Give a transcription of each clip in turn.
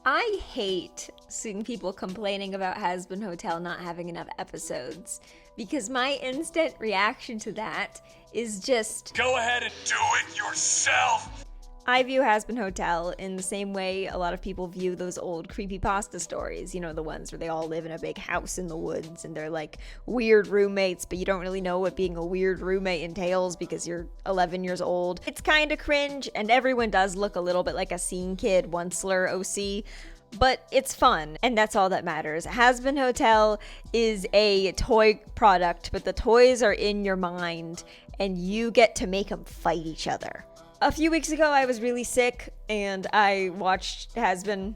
I hate seeing people complaining about Hazbin Hotel not having enough episodes because my instant reaction to that is just go ahead and do it yourself. I view Hazbin Hotel in the same way a lot of people view those old creepypasta stories, you know, the ones where they all live in a big house in the woods and they're like weird roommates, but you don't really know what being a weird roommate entails because you're 11 years old. It's kind of cringe, and everyone does look a little bit like a scene kid, Onceler OC, but it's fun, and that's all that matters. Hazbin Hotel is a toy product, but the toys are in your mind, and you get to make them fight each other. A few weeks ago, I was really sick, and I watched Hazbin,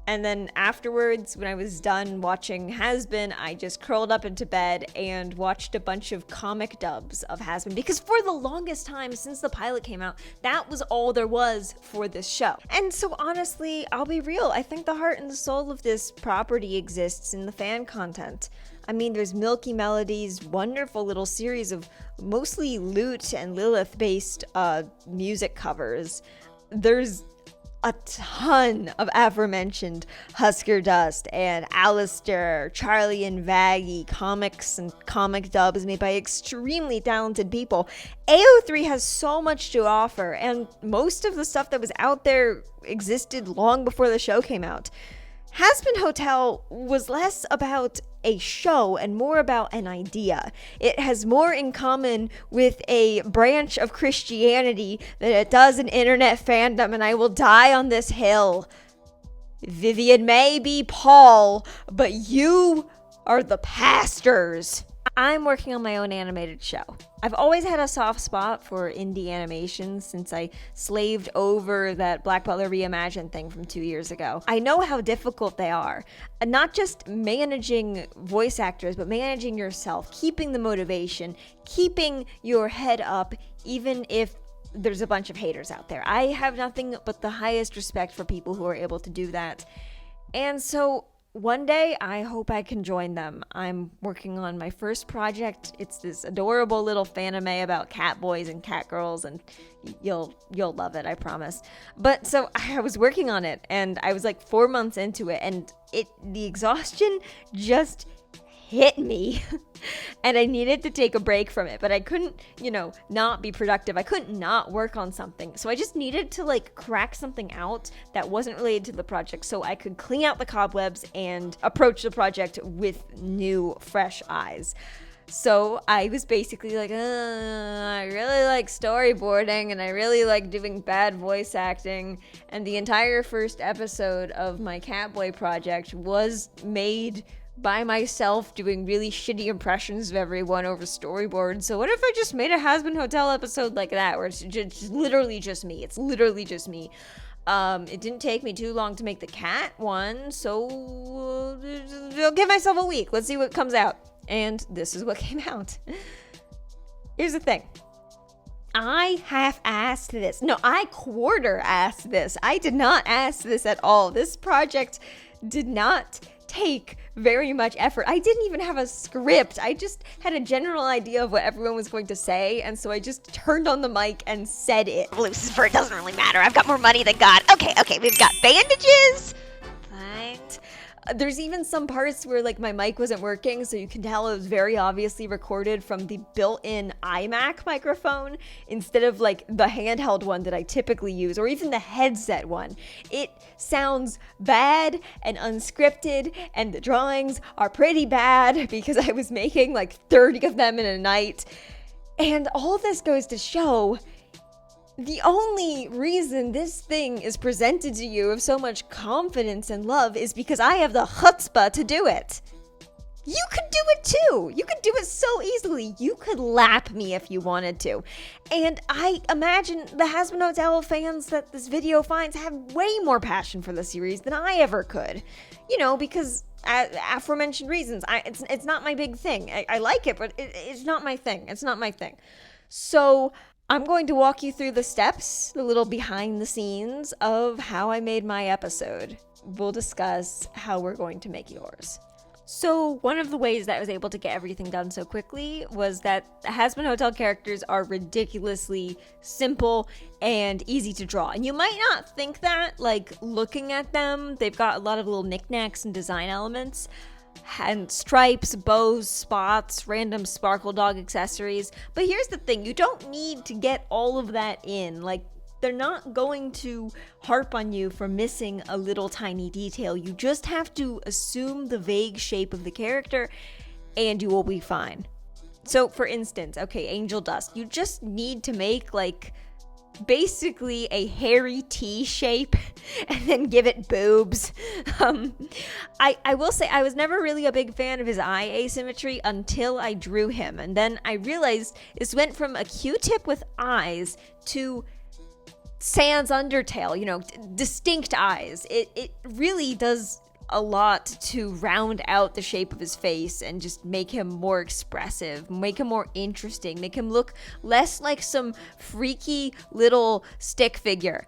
and then afterwards, when I was done watching Hazbin, I just curled up into bed and watched a bunch of comic dubs of Hazbin, because for the longest time since the pilot came out, that was all there was for this show. And so honestly, I'll be real, I think the heart and the soul of this property exists in the fan content. I mean, there's Milky Melody's wonderful little series of mostly Lute and Lilith-based music covers. There's a ton of aforementioned Husker Dust and Alistair, Charlie and Vaggie comics and comic dubs made by extremely talented people. AO3 has so much to offer, and most of the stuff that was out there existed long before the show came out. Hazbin Hotel was less about a show and more about an idea. It has more in common with a branch of Christianity than it does an internet fandom, and I will die on this hill. Vivian may be Paul, but you are the pastors. I'm working on my own animated show. I've always had a soft spot for indie animations since I slaved over that Black Butler Reimagined thing from 2 years ago. I know how difficult they are. And not just managing voice actors, but managing yourself, keeping the motivation, keeping your head up, even if there's a bunch of haters out there. I have nothing but the highest respect for people who are able to do that. And so one day, I hope I can join them. I'm working on my first project. It's this adorable little fanime about cat boys and cat girls, and you'll love it, I promise. But so I was working on it, and I was like 4 months into it, and the exhaustion just hit me. And I needed to take a break from it, but I couldn't, not be productive. I couldn't not work on something. So I just needed to crack something out that wasn't related to the project so I could clean out the cobwebs and approach the project with new, fresh eyes. So I was basically like, I really like storyboarding and I really like doing bad voice acting. And the entire first episode of my Catboy project was made by myself doing really shitty impressions of everyone over storyboard. So what if I just made a Hazbin Hotel episode like that, where it's just literally just me? It's literally just me. It didn't take me too long to make the cat one, so I'll give myself a week. Let's see what comes out. And this is what came out. Here's the thing. I half-assed this. No, I quarter-assed this. I did not ask this at all. This project did not take very much effort. I didn't even have a script. I just had a general idea of what everyone was going to say, and so I just turned on the mic and said it. Lucifer, it doesn't really matter. I've got more money than God. Okay, we've got bandages. Right. There's even some parts where my mic wasn't working, so you can tell it was very obviously recorded from the built-in iMac microphone instead of the handheld one that I typically use, or even the headset one. It sounds bad and unscripted, and the drawings are pretty bad because I was making 30 of them in a night. And all this goes to show the only reason this thing is presented to you with so much confidence and love is because I have the chutzpah to do it. You could do it too. You could do it so easily. You could lap me if you wanted to. And I imagine the Hazbin Hotel fans that this video finds have way more passion for the series than I ever could. Because aforementioned reasons. It's not my big thing. I like it, but it's not my thing. It's not my thing. So I'm going to walk you through the steps, the little behind the scenes of how I made my episode. We'll discuss how we're going to make yours. So one of the ways that I was able to get everything done so quickly was that the Hazbin Hotel characters are ridiculously simple and easy to draw. And you might not think that, like, looking at them. They've got a lot of little knickknacks and design elements, and stripes, bows, spots, random sparkle dog accessories. But here's the thing, you don't need to get all of that in. Like, they're not going to harp on you for missing a little tiny detail. You just have to assume the vague shape of the character and you will be fine. So for instance, okay, Angel Dust, you just need to make like basically a hairy T shape and then give it boobs. I will say I was never really a big fan of his eye asymmetry until I drew him, and then I realized this went from a Q-tip with eyes to sans undertale, you know, distinct eyes. It really does a lot to round out the shape of his face and just make him more expressive, make him more interesting, make him look less like some freaky little stick figure.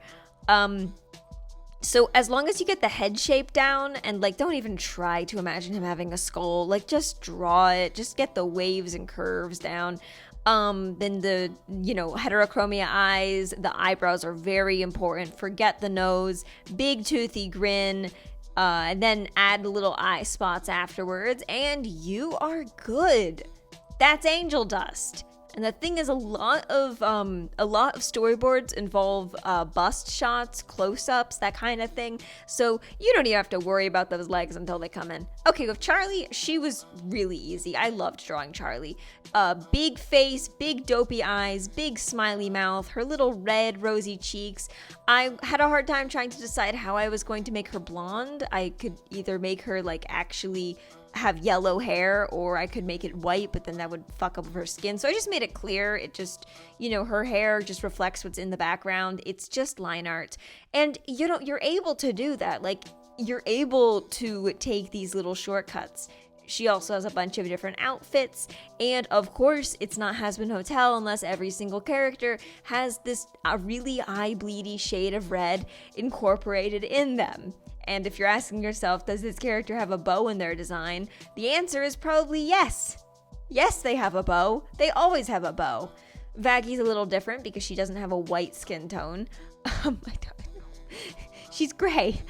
So as long as you get the head shape down, and like don't even try to imagine him having a skull, like just draw it, just get the waves and curves down. Then the, you know, heterochromia eyes, the eyebrows are very important. Forget the nose, big toothy grin, and then add the little eye spots afterwards, and you are good. That's Angel Dust. And the thing is, a lot of storyboards involve bust shots, close-ups, that kind of thing. So you don't even have to worry about those legs until they come in. Okay, with Charlie, she was really easy. I loved drawing Charlie. Big face, big dopey eyes, big smiley mouth, her little red rosy cheeks. I had a hard time trying to decide how I was going to make her blonde. I could either make her like actually have yellow hair, or I could make it white, but then that would fuck up her skin. So I just made it clear. It just, you know, her hair just reflects what's in the background. It's just line art. And, you know, you're able to do that. Like, you're able to take these little shortcuts. She also has a bunch of different outfits. And of course, it's not Hazbin Hotel unless every single character has this really eye-bleedy shade of red incorporated in them. And if you're asking yourself, does this character have a bow in their design? The answer is probably yes. Yes, they have a bow. They always have a bow. Vaggie's a little different because she doesn't have a white skin tone. I don't know. She's gray.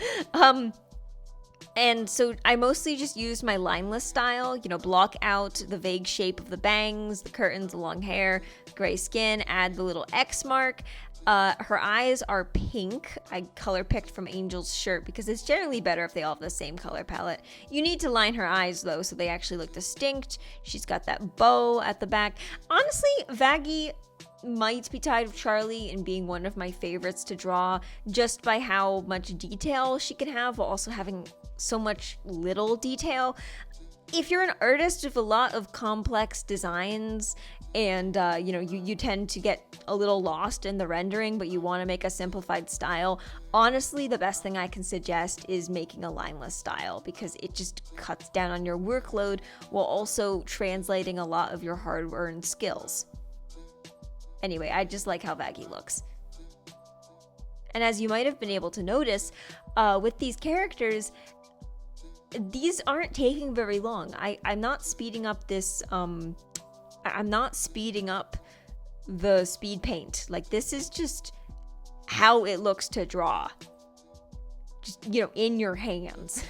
And so I mostly just used my lineless style, you know, block out the vague shape of the bangs, the curtains, the long hair, gray skin, add the little X mark. Her eyes are pink. I color picked from Angel's shirt because it's generally better if they all have the same color palette. You need to line her eyes though so they actually look distinct. She's got that bow at the back. Honestly, Vaggie might be tied with Charlie in being one of my favorites to draw just by how much detail she can have while also having so much little detail. If you're an artist with a lot of complex designs and you know, you tend to get a little lost in the rendering, but you want to make a simplified style, honestly, the best thing I can suggest is making a lineless style because it just cuts down on your workload while also translating a lot of your hard-earned skills. Anyway, I just like how Vaggie looks. And as you might have been able to notice, with these characters, these aren't taking very long. I'm not speeding up this, I'm not speeding up the speed paint. Like, this is just how it looks to draw. Just, you know, in your hands.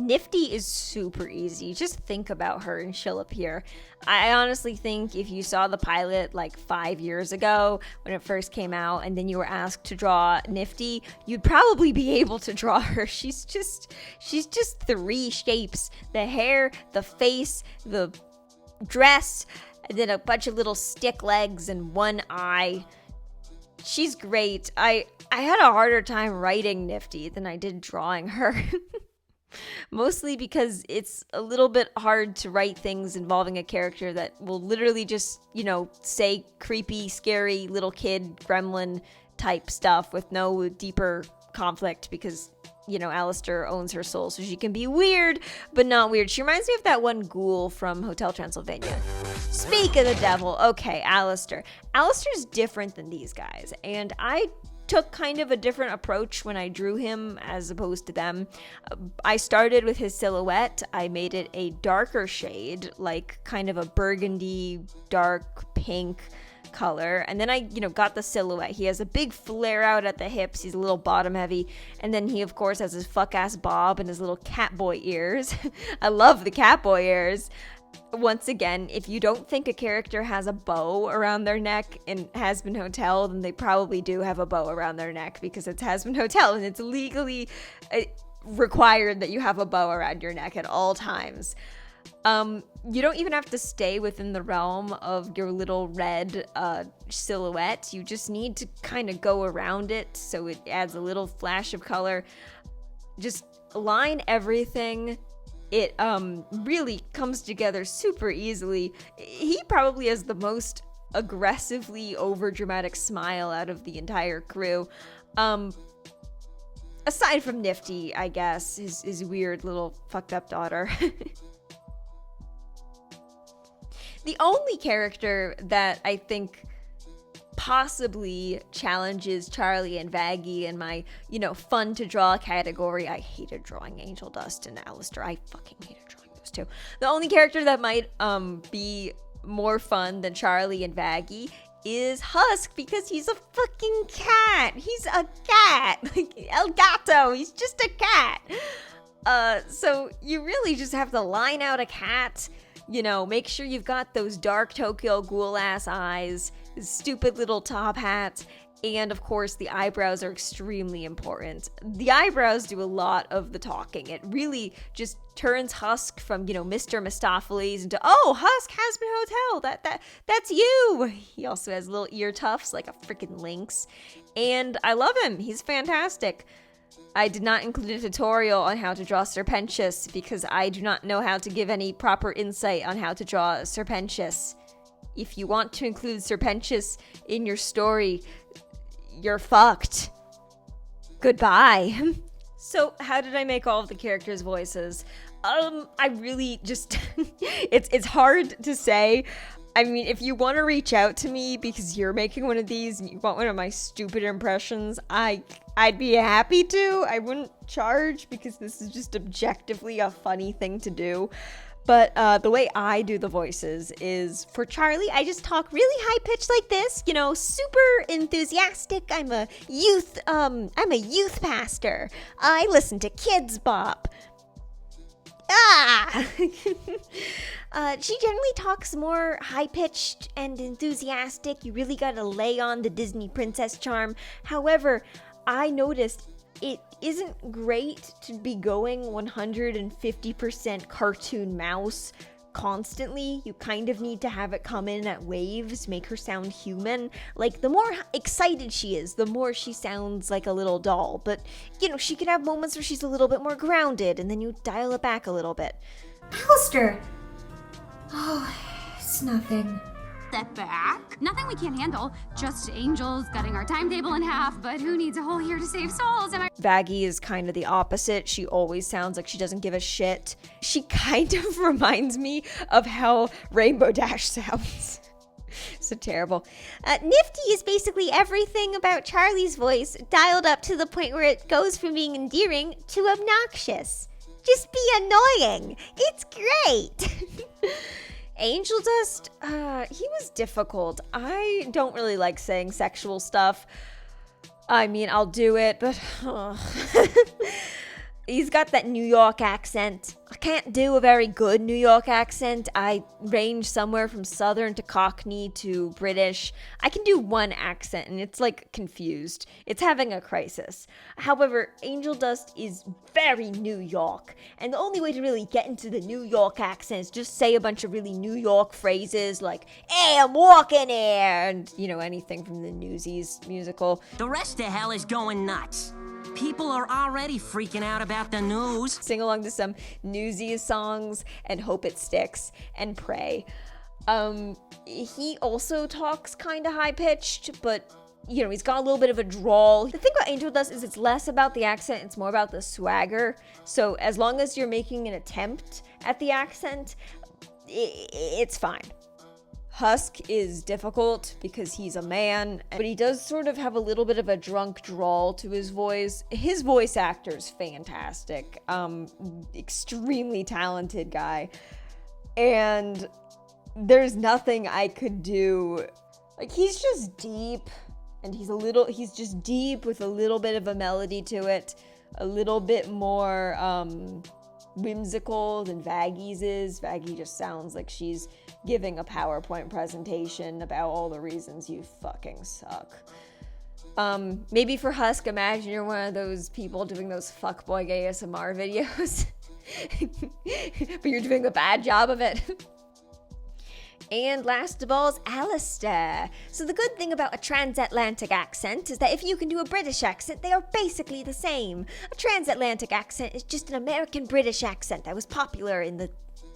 Nifty is super easy. Just think about her and she'll appear. I honestly think if you saw the pilot like 5 years ago when it first came out and then you were asked to draw Nifty, you'd probably be able to draw her. She's just three shapes: the hair, the face, the dress, and then a bunch of little stick legs and one eye. She's great. I had a harder time writing Nifty than I did drawing her. Mostly because it's a little bit hard to write things involving a character that will literally just, you know, say creepy, scary little kid gremlin type stuff with no deeper conflict because, you know, Alistair owns her soul, so she can be weird, but not weird. She reminds me of that one ghoul from Hotel Transylvania. Speak of the devil. Okay, Alistair. Alistair's different than these guys, and I took kind of a different approach when I drew him as opposed to them. I started with his silhouette. I made it a darker shade, like kind of a burgundy, dark pink color, and then I got the silhouette. He has a big flare out at the hips, he's a little bottom heavy, and then he of course has his fuck ass bob and his little cat boy ears. I love the cat boy ears. Once again, if you don't think a character has a bow around their neck in Hazbin Hotel, then they probably do have a bow around their neck, because it's Hazbin Hotel and it's legally required that you have a bow around your neck at all times. You don't even have to stay within the realm of your little red silhouette. You just need to kind of go around it so it adds a little flash of color. Just line everything. It really comes together super easily. He probably has the most aggressively overdramatic smile out of the entire crew. Aside from Nifty, I guess, his weird little fucked up daughter. The only character that I think possibly challenges Charlie and Vaggie in my, fun to draw category. I hated drawing Angel Dust and Alistair. I fucking hated drawing those two. The only character that might be more fun than Charlie and Vaggie is Husk, because he's a fucking cat. He's a cat. Like El Gato. He's just a cat. So you really just have to line out a cat. Make sure you've got those dark Tokyo Ghoul ass eyes, stupid little top hat, and of course the eyebrows are extremely important. The eyebrows do a lot of the talking. It really just turns Husk from, Mr. Mistopheles into, oh, Husk Hazbin Hotel, that's you. He also has little ear tufts like a freaking lynx, and I love him. He's fantastic. I did not include a tutorial on how to draw Serpentius because I do not know how to give any proper insight on how to draw Serpentius. If you want to include Serpentius in your story, you're fucked. Goodbye. So, how did I make all of the characters' voices? I really just... it's hard to say. I mean, if you want to reach out to me because you're making one of these and you want one of my stupid impressions, I'd be happy to. I wouldn't charge because this is just objectively a funny thing to do. But the way I do the voices is, for Charlie, I just talk really high pitched like this, super enthusiastic. I'm a youth pastor. I listen to Kids Bop. She generally talks more high-pitched and enthusiastic. You really gotta lay on the Disney princess charm. However, I noticed it isn't great to be going 150% cartoon mouse constantly. You kind of need to have it come in at waves, make her sound human. Like, the more excited she is, the more she sounds like a little doll. But, she can have moments where she's a little bit more grounded, and then you dial it back a little bit. Alistair! Oh, it's nothing. Step back. Nothing we can't handle. Just angels cutting our timetable in half, but who needs a whole year to save souls? Vaggie is kind of the opposite. She always sounds like she doesn't give a shit. She kind of reminds me of how Rainbow Dash sounds. So terrible. Nifty is basically everything about Charlie's voice, dialed up to the point where it goes from being endearing to obnoxious. Just be annoying. It's great. Angel Dust, he was difficult. I don't really like saying sexual stuff. I mean, I'll do it, but he's got that New York accent. I can't do a very good New York accent. I range somewhere from Southern to Cockney to British. I can do one accent and it's like confused. It's having a crisis. However, Angel Dust is very New York. And the only way to really get into the New York accent is just say a bunch of really New York phrases like, hey, I'm walking here, and, anything from the Newsies musical. The rest of hell is going nuts. People are already freaking out about the news. Sing along to some Newsies songs and hope it sticks and pray. He also talks kind of high-pitched, but, he's got a little bit of a drawl. The thing about Angel Dust is it's less about the accent, it's more about the swagger. So as long as you're making an attempt at the accent, it's fine. Husk is difficult because he's a man, but he does sort of have a little bit of a drunk drawl to his voice. His voice actor's fantastic. Extremely talented guy. And there's nothing I could do. Like, he's just deep, and he's just deep with a little bit of a melody to it. A little bit more whimsical than Vaggy's is. Vaggy just sounds like she's giving a PowerPoint presentation about all the reasons you fucking suck. Maybe for Husk, imagine you're one of those people doing those fuckboy ASMR videos. But you're doing a bad job of it. And last of all is Alistair. So the good thing about a transatlantic accent is that if you can do a British accent, they are basically the same. A transatlantic accent is just an American British accent that was popular in the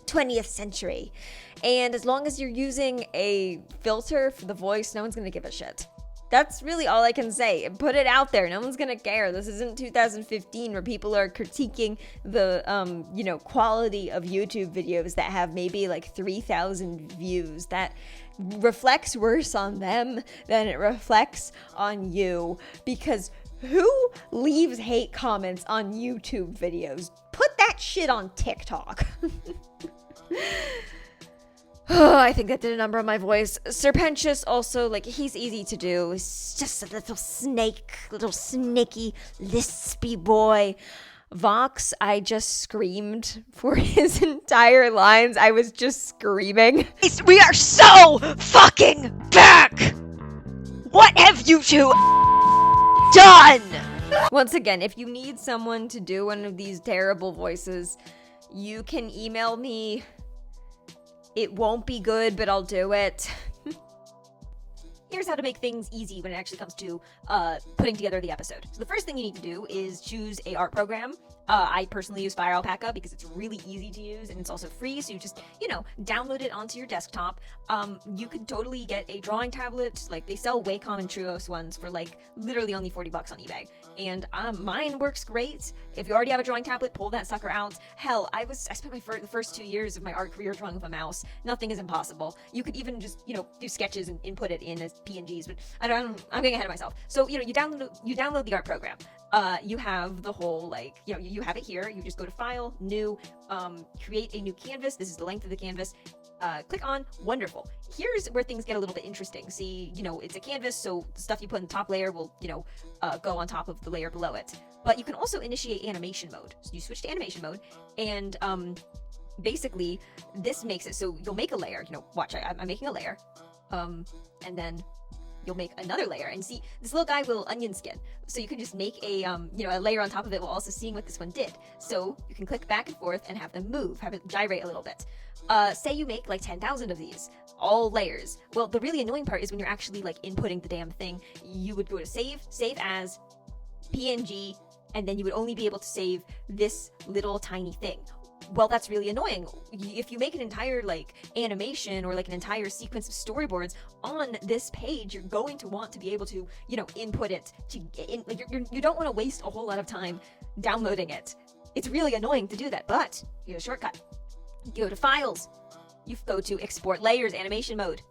20th century. And as long as you're using a filter for the voice, no one's gonna give a shit. That's really all I can say. Put it out there. No one's gonna care. This isn't 2015 where people are critiquing the, quality of YouTube videos that have maybe like 3,000 views. That reflects worse on them than it reflects on you. Because who leaves hate comments on YouTube videos? Put that shit on TikTok. Oh, I think that did a number on my voice. Serpentious also, like, he's easy to do. He's just a little snake, little snaky, lispy boy. Vox, I just screamed for his entire lines. I was just screaming. We are so fucking back! What have you two done? Once again, if you need someone to do one of these terrible voices, you can email me. It won't be good, but I'll do it. Here's how to make things easy when it actually comes to putting together the episode. So the first thing you need to do is choose a art program. I personally use Fire Alpaca because it's really easy to use and it's also free. So you just, download it onto your desktop. You could totally get a drawing tablet. Like, they sell Wacom and Truos ones for like literally only $40 on eBay. And mine works great. If you already have a drawing tablet, pull that sucker out. Hell, I spent the first 2 years of my art career drawing with a mouse. Nothing is impossible. You could even just, do sketches and input it in as PNGs, but I'm getting ahead of myself. So, you download the art program. You have the whole, you have it here. You just go to File, New, create a new canvas. This is the length of the canvas. Click on Wonderful. Here's where things get a little bit interesting. See, it's a canvas, so the stuff you put in the top layer will, go on top of the layer below it. But you can also initiate animation mode. So you switch to animation mode, and basically, this makes it so you'll make a layer. Watch, I'm making a layer, and then you'll make another layer, and see, this little guy will onion skin. So you can just make a layer on top of it while also seeing what this one did. So you can click back and forth and have them move, have it gyrate a little bit. Say you make like 10,000 of these, all layers. Well, the really annoying part is when you're actually like inputting the damn thing, you would go to save as PNG, and then you would only be able to save this little tiny thing. Well, that's really annoying. If you make an entire like animation or like an entire sequence of storyboards on this page, you're going to want to be able to, input it to you don't want to waste a whole lot of time downloading it. It's really annoying to do that, but here's a shortcut. You go to Files. You go to Export Layers Animation Mode.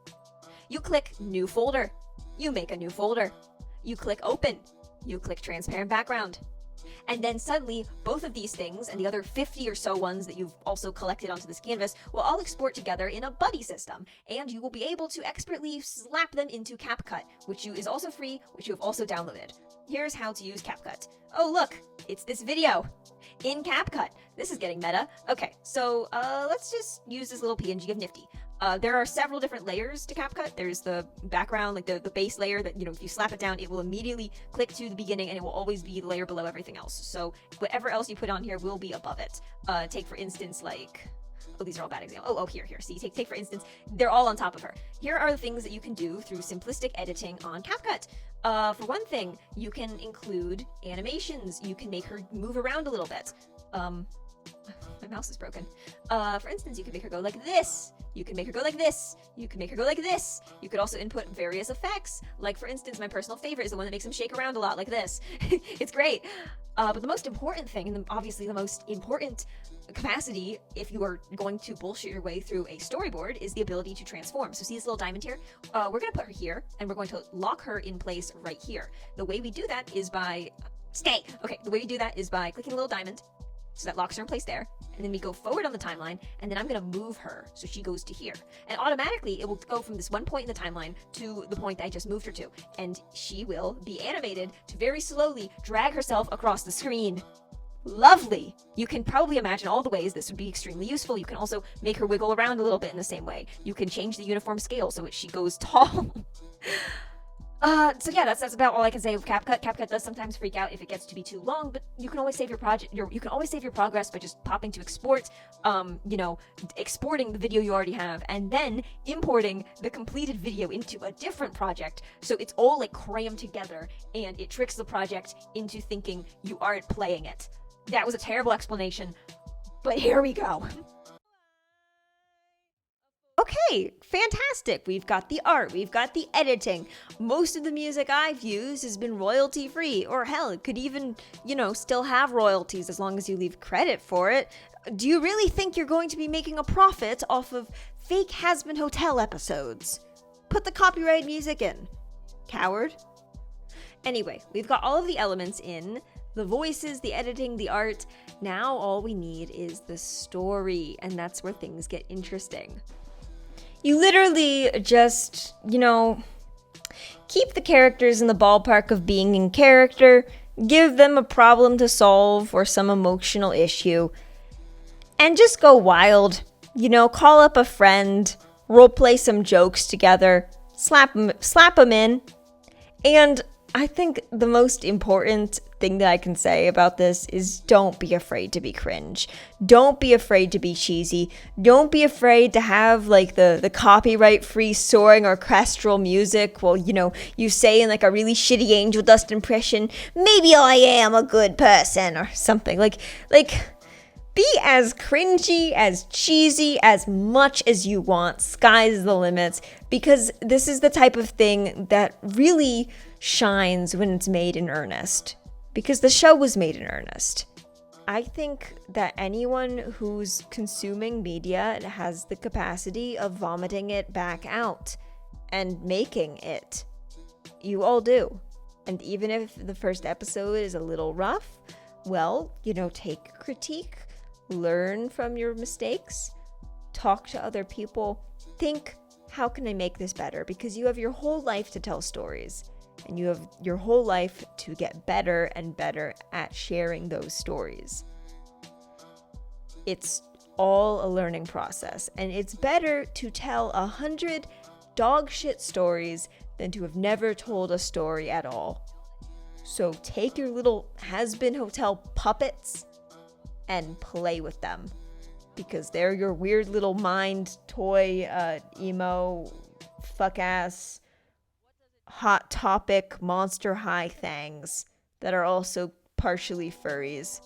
You click New Folder. You make a new folder. You click Open. You click Transparent Background. And then suddenly, both of these things and the other 50 or so ones that you've also collected onto this canvas will all export together in a buddy system, and you will be able to expertly slap them into CapCut, which is also free, which you have also downloaded. Here's how to use CapCut. Oh look, it's this video in CapCut. This is getting meta. Okay, so let's just use this little PNG of Nifty. There are several different layers to CapCut. There's the background, like the base layer that, if you slap it down, it will immediately click to the beginning and it will always be the layer below everything else. So whatever else you put on here will be above it. Take for instance, these are all bad examples. Here. See, take for instance, they're all on top of her. Here are the things that you can do through simplistic editing on CapCut. For one thing, you can include animations. You can make her move around a little bit. My mouse is broken. For instance, you can make her go like this. You can make her go like this. You can make her go like this. You could also input various effects. Like, for instance, my personal favorite is the one that makes him shake around a lot, like this. It's great. But the most important thing, and obviously the most important capacity, if you are going to bullshit your way through a storyboard, is the ability to transform. So see this little diamond here? We're going to put her here, and we're going to lock her in place right here. The way we do that is by... Stay! Okay, the way we do that is by clicking a little diamond, so that locks her in place there, and then we go forward on the timeline, and then I'm going to move her so she goes to here. And automatically, it will go from this one point in the timeline to the point that I just moved her to, and she will be animated to very slowly drag herself across the screen. Lovely! You can probably imagine all the ways this would be extremely useful. You can also make her wiggle around a little bit in the same way. You can change the uniform scale so she goes tall. So yeah, that's about all I can say of CapCut. CapCut does sometimes freak out if it gets to be too long, but you can always save your project. You can always save your progress by just popping to export, exporting the video you already have, and then importing the completed video into a different project. So it's all like crammed together, and it tricks the project into thinking you aren't playing it. That was a terrible explanation, but here we go. Okay, fantastic. We've got the art, we've got the editing. Most of the music I've used has been royalty free, or hell, it could even, still have royalties as long as you leave credit for it. Do you really think you're going to be making a profit off of fake Hazbin Hotel episodes? Put the copyright music in. Coward. Anyway, we've got all of the elements in. The voices, the editing, the art. Now all we need is the story, and that's where things get interesting. You literally just, keep the characters in the ballpark of being in character, give them a problem to solve or some emotional issue, and just go wild. Call up a friend, roleplay some jokes together, slap them in. And I think the most important thing that I can say about this is don't be afraid to be cringe. Don't be afraid to be cheesy. Don't be afraid to have like the copyright free soaring orchestral music while, you say in like a really shitty Angel Dust impression, maybe I am a good person or something. Like be as cringy, as cheesy, as much as you want. Sky's the limit, because this is the type of thing that really shines when it's made in earnest, because the show was made in earnest. I think that anyone who's consuming media has the capacity of vomiting it back out and making it. You all do. And even if the first episode is a little rough, well, take critique, learn from your mistakes, talk to other people, think, how can I make this better? Because you have your whole life to tell stories. And you have your whole life to get better and better at sharing those stories. It's all a learning process, and it's better to tell 100 dog shit stories than to have never told a story at all. So take your little Hazbin Hotel puppets and play with them, because they're your weird little mind toy, emo, fuck-ass, Hot Topic, Monster High things that are also partially furries.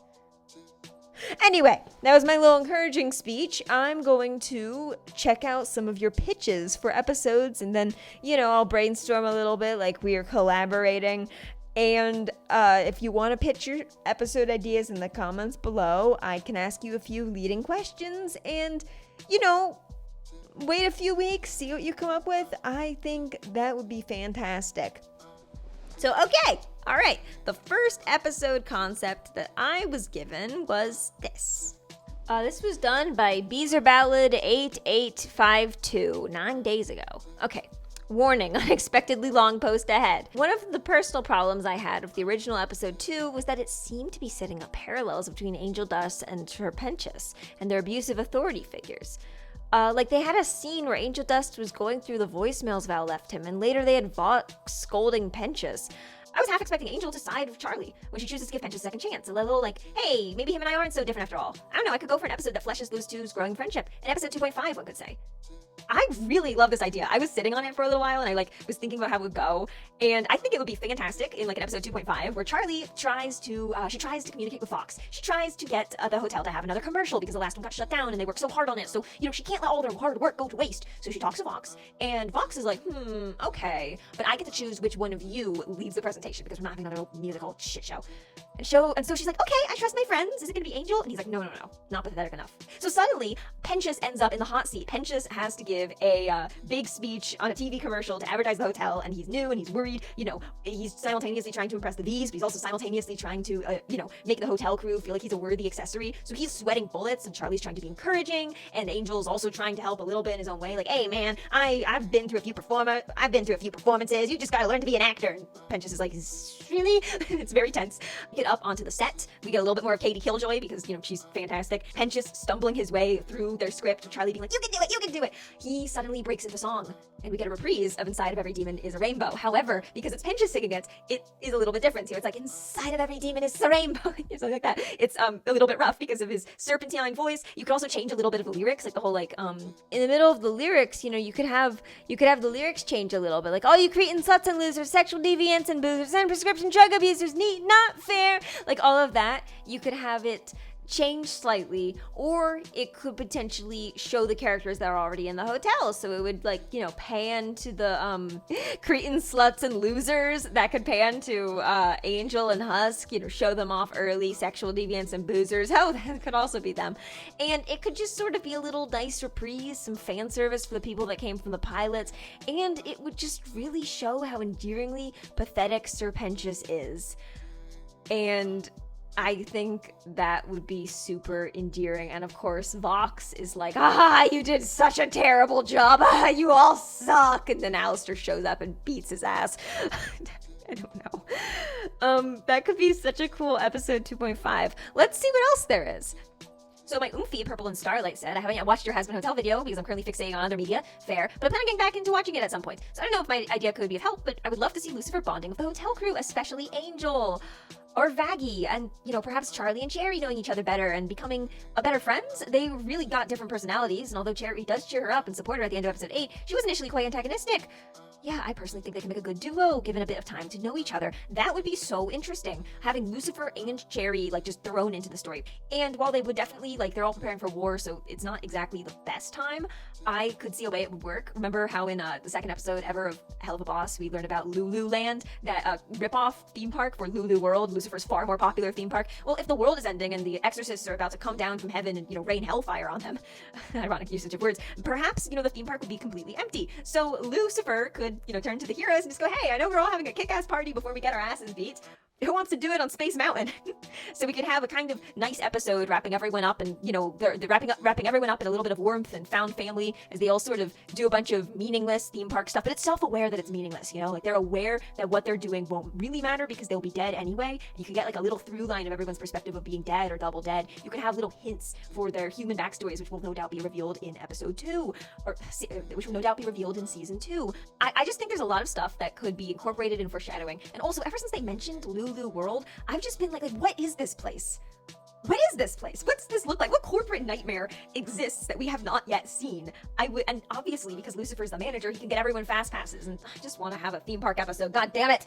Anyway, that was my little encouraging speech. I'm going to check out some of your pitches for episodes, and then, I'll brainstorm a little bit like we are collaborating. And if you want to pitch your episode ideas in the comments below, I can ask you a few leading questions and, wait a few weeks, see what you come up with. I think that would be fantastic. So, okay, all right. The first episode concept that I was given was this. This was done by Beezer Ballad 8852 9 days ago. Okay. Warning, unexpectedly long post ahead. One of the personal problems I had with the original episode 2 was that it seemed to be setting up parallels between Angel Dust and Serpentius and their abusive authority figures. They had a scene where Angel Dust was going through the voicemails Val left him, and later they had Vox scolding Pentius. I was half expecting Angel to side with Charlie when she chooses to give Pentius a second chance. A little hey, maybe him and I aren't so different after all. I don't know, I could go for an episode that fleshes those two's growing friendship. An episode 2.5, one could say. I really love this idea. I was sitting on it for a little while and I was thinking about how it would go. And I think it would be fantastic in an episode 2.5 where Charlie tries to communicate with Fox. She tries to get the hotel to have another commercial because the last one got shut down and they worked so hard on it. So, she can't let all their hard work go to waste. So she talks to Fox and Fox is like, okay, but I get to choose which one of you leads the presentation because we're not having another musical shit show. And so she's like, okay, I trust my friends. Is it gonna be Angel? And he's like, no, not pathetic enough. So suddenly, Pentious ends up in the hot seat. Pentious has to give a big speech on a TV commercial to advertise the hotel, and he's new and he's worried. He's simultaneously trying to impress the bees, but he's also simultaneously trying to, make the hotel crew feel like he's a worthy accessory. So he's sweating bullets, and Charlie's trying to be encouraging, and Angel's also trying to help a little bit in his own way. Like, hey man, I've been through a few performances. You just gotta learn to be an actor. And Pentious is like, really? It's very tense. We get up onto the set. We get a little bit more of Katie Killjoy because she's fantastic. Pentious stumbling his way through their script, Charlie being like, you can do it. He suddenly breaks into song, and we get a reprise of Inside of Every Demon is a Rainbow. However, because it's Pentious singing it is a little bit different. So it's like, inside of every demon is a rainbow, or something like that. It's a little bit rough because of his serpentine voice. You could also change a little bit of the lyrics, like the whole in the middle of the lyrics, you could have the lyrics change a little bit, like all you cretin sluts and losers, sexual deviants and boozers and prescription drug abusers, neat, not fair, like all of that. You could have it change slightly, or it could potentially show the characters that are already in the hotel. So it would pan to the cretin sluts and losers. That could pan to Angel and Husk, show them off early, sexual deviants and boozers. Oh, that could also be them. And it could just sort of be a little nice reprise, some fan service for the people that came from the pilots, and it would just really show how endearingly pathetic Sir Pentious is. And I think that would be super endearing. And of course, Vox is like, you did such a terrible job. You all suck. And then Alistair shows up and beats his ass. I don't know. That could be such a cool episode 2.5. Let's see what else there is. So my oomphy Purple and Starlight said, I haven't yet watched your Hazbin Hotel video because I'm currently fixating on other media. Fair. But I'm planning on getting back into watching it at some point. So I don't know if my idea could be of help, but I would love to see Lucifer bonding with the hotel crew, especially Angel. Or Vaggie, and, perhaps Charlie and Cherry knowing each other better and becoming better friends. They really got different personalities, and although Cherry does cheer her up and support her at the end of episode 8, she was initially quite antagonistic. Yeah, I personally think they can make a good duo, given a bit of time to know each other. That would be so interesting, having Lucifer and Cherry, just thrown into the story. And while they would definitely, they're all preparing for war, so it's not exactly the best time, I could see a way it would work. Remember how in the second episode ever of Hell of a Boss, we learned about Lulu Land, that rip-off theme park for Lulu World, Lucifer's far more popular theme park. Well, if the world is ending and the exorcists are about to come down from heaven and, rain hellfire on them, ironic usage of words, perhaps, the theme park would be completely empty. So Lucifer could, turn to the heroes and just go, hey, I know we're all having a kick-ass party before we get our asses beat. Who wants to do it on Space Mountain? So we could have a kind of nice episode wrapping everyone up and, they're wrapping everyone up in a little bit of warmth and found family as they all sort of do a bunch of meaningless theme park stuff, but it's self-aware that it's meaningless, they're aware that what they're doing won't really matter because they'll be dead anyway. You could get a little through line of everyone's perspective of being dead or double dead. You could have little hints for their human backstories, which will no doubt be revealed in episode 2, or which will no doubt be revealed in season 2. I just think there's a lot of stuff that could be incorporated in foreshadowing. And also, ever since they mentioned Lulu World, I've just been like, what is this place? What is this place? What's this look like? What corporate nightmare exists that we have not yet seen? And obviously, because Lucifer's the manager, he can get everyone fast passes, and I just want to have a theme park episode. God damn it!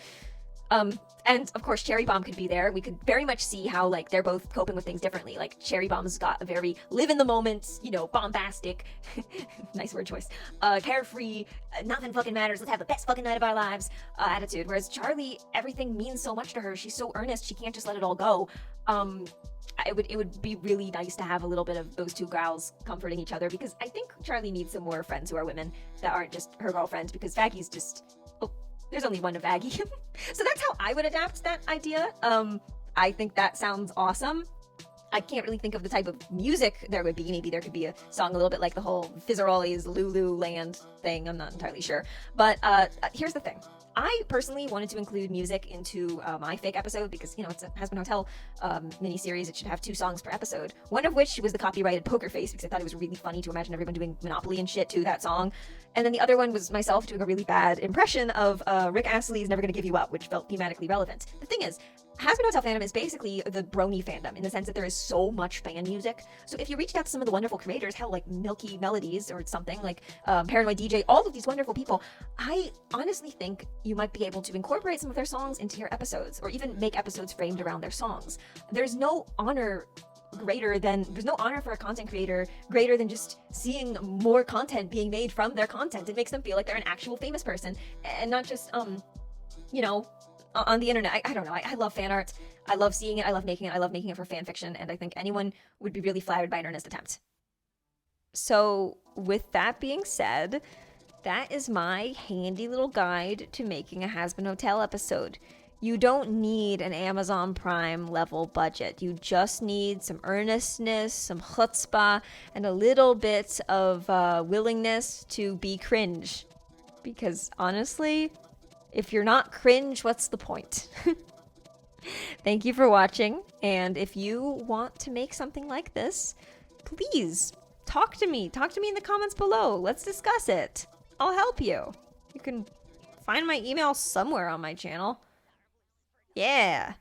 And of course, Cherry Bomb could be there. We could very much see how, they're both coping with things differently. Cherry Bomb's got a very live in the moment, bombastic, nice word choice, carefree, nothing fucking matters, let's have the best fucking night of our lives, attitude. Whereas Charlie, everything means so much to her. She's so earnest, she can't just let it all go. It would be really nice to have a little bit of those two gals comforting each other, because I think Charlie needs some more friends who are women that aren't just her girlfriends, because Vaggie's just... There's only one of Vaggie. So that's how I would adapt that idea. I think that sounds awesome. I can't really think of the type of music there would be. Maybe there could be a song a little bit like the whole Fizzerolli's Lulu Land thing. I'm not entirely sure. But here's the thing. I personally wanted to include music into my fake episode because, it's a Hazbin Hotel miniseries. It should have 2 songs per episode. One of which was the copyrighted Poker Face because I thought it was really funny to imagine everyone doing Monopoly and shit to that song. And then the other one was myself doing a really bad impression of Rick Astley's Never Gonna Give You Up, which felt thematically relevant. The thing is, Hazbin Hotel fandom is basically the brony fandom in the sense that there is so much fan music. So if you reached out to some of the wonderful creators, hell, like Milky Melodies or something, like Paranoid DJ, all of these wonderful people, I honestly think you might be able to incorporate some of their songs into your episodes, or even make episodes framed around their songs. There's no honor for a content creator greater than just seeing more content being made from their content. It makes them feel like they're an actual famous person and not just on the internet. I don't know. I love fan art. I love seeing it. I love making it. I love making it for fan fiction. And I think anyone would be really flattered by an earnest attempt. So with that being said, that is my handy little guide to making a Hazbin Hotel episode. You don't need an Amazon Prime level budget. You just need some earnestness, some chutzpah, and a little bit of willingness to be cringe. Because honestly, if you're not cringe, what's the point? Thank you for watching, and if you want to make something like this, please talk to me. Talk to me in the comments below. Let's discuss it. I'll help you. You can find my email somewhere on my channel. Yeah.